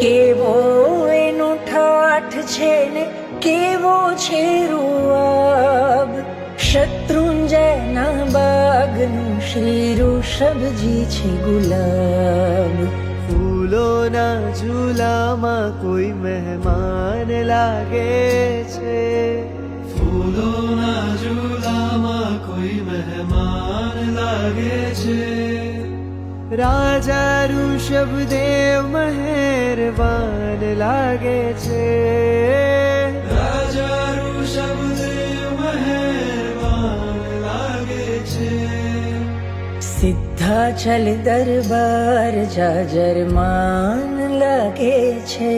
કેવો એનો ઠાઠ છે ને કેવો છે રૂઆબ, શત્રુંજયના બાગનું શ્રી ઋષભજી છે ગુલાબ. ફૂલોના ઝૂલામાં કોઈ મહેમાન લાગે છે, ફૂલોના ઝૂલામાં કોઈ મહેમાન લાગે છે. રાજા ઋષભદેવ મહેરબાન લાગે છે, રાજા ઋષભદેવ મહેરબાન લાગે છે. સિદ્ધાચલ દરબાર જાજરમાન લાગે છે.